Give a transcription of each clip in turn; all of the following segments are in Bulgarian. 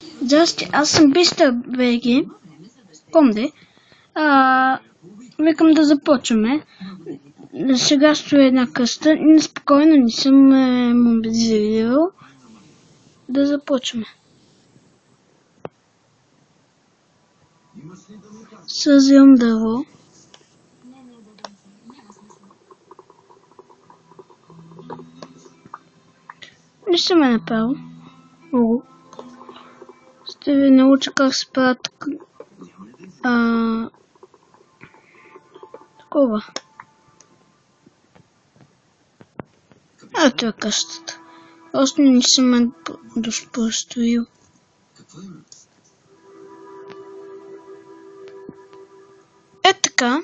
Здрасти, аз съм Бистър БГ. Помни. Викам да започваме. Сега стоя една къста. Неспокойно, не съм мобилизирал. Да започваме. Съзирам дърво. Не съм е направил. Ще ви науча как се правят такова. Ето е къщата. Още не съм построил. Е така,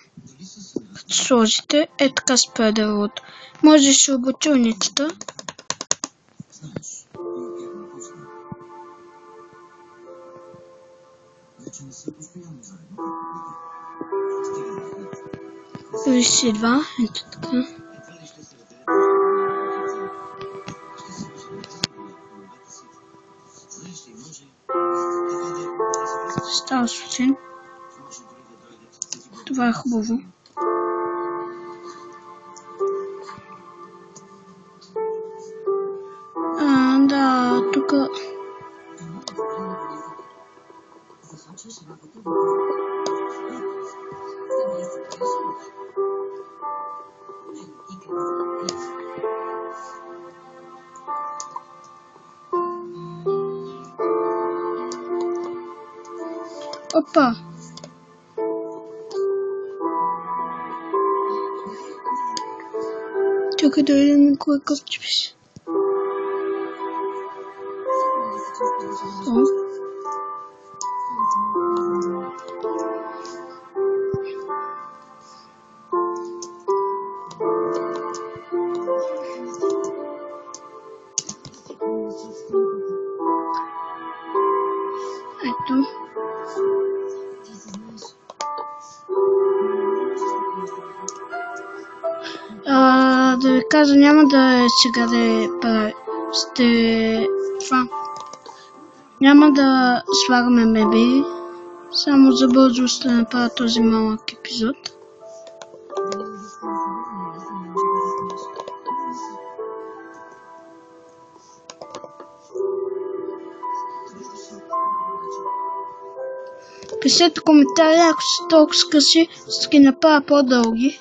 като сложите, е така спре дървото. Може да се обучи уницата. Вижте два, ето така. Става случай. Това е хубаво. Да, тук. Опа! Чакай да видим кой къвче беше. Ето. Да ви кажа, няма да сега да правя. Няма да слагаме мебели. Само за бързо ще направя този малък епизод. Пишете коментари, ако са толкова скъси, ще ги направя по-дълги.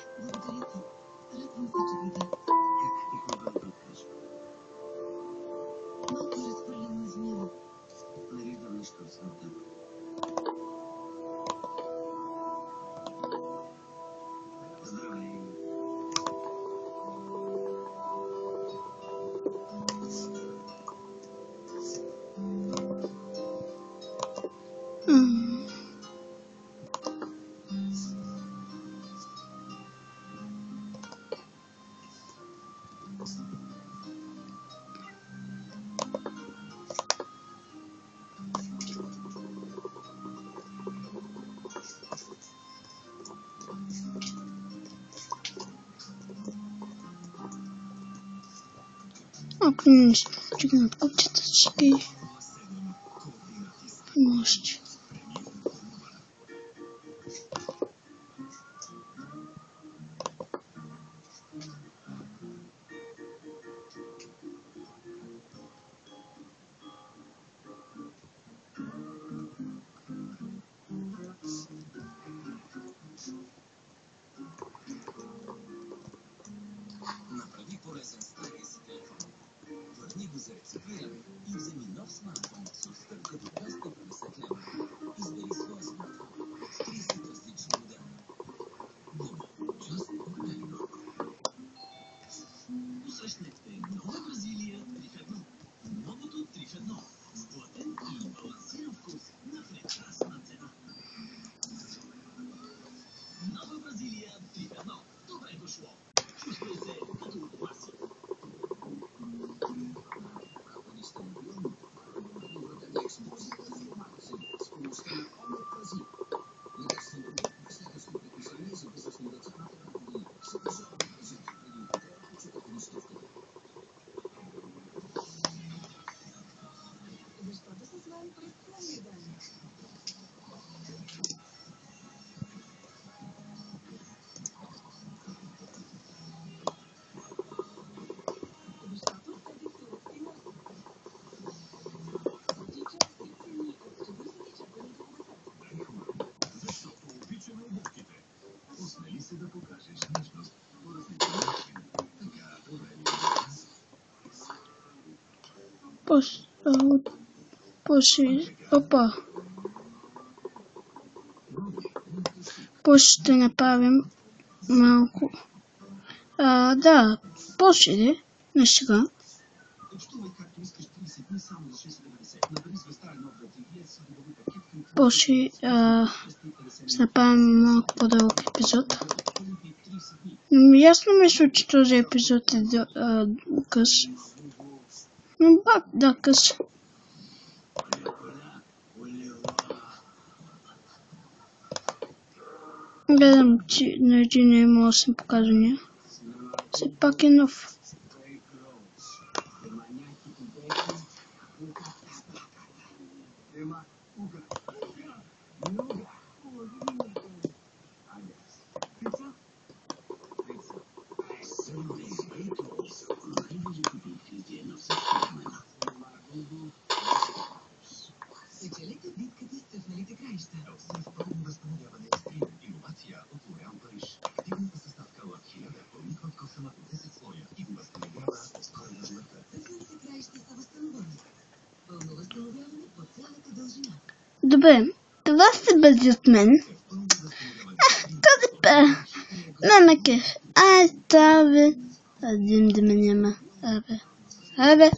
Ако не стигнат кучета, ще ги мощи. Направи полезен стария си телефон. Върни го за рециклиране и вземи нов смартфон с отстъпка до 250 лева. Избери своя смартфон от 30 различни модела. Дума, част от Теленор. Усрещнете нова Бразилия 3 в 1. Новото 3 в 1. Сплътен и балансиран вкус на прекрасна цена. Нова Бразилия 3 в 1. Добре дошло. Чувствай се като у дома си. Опа. После ще направим малко. Да, после де, не сега. После ще направим малко по-дълъг епизод. Ясно мисля, че този епизод е къс. Но пак, да, къс. Гледам, че на един е имало 8 показвания. Все пак е нов. Спечелете битката с цъфналите краища. Елстър възстановяване стрим. Иновация от Лореал Париж. Активната съставка от 1000 прониква в косъма 10 слоя и го възстановява скоро на жлъка. Цъфналите краища са възстановени. Пълно възстановяване по цялата дължина. Добре, това се бъде от мен. Този пе. Мама кеф. Ай, това бе. Един да ме няма. Абе.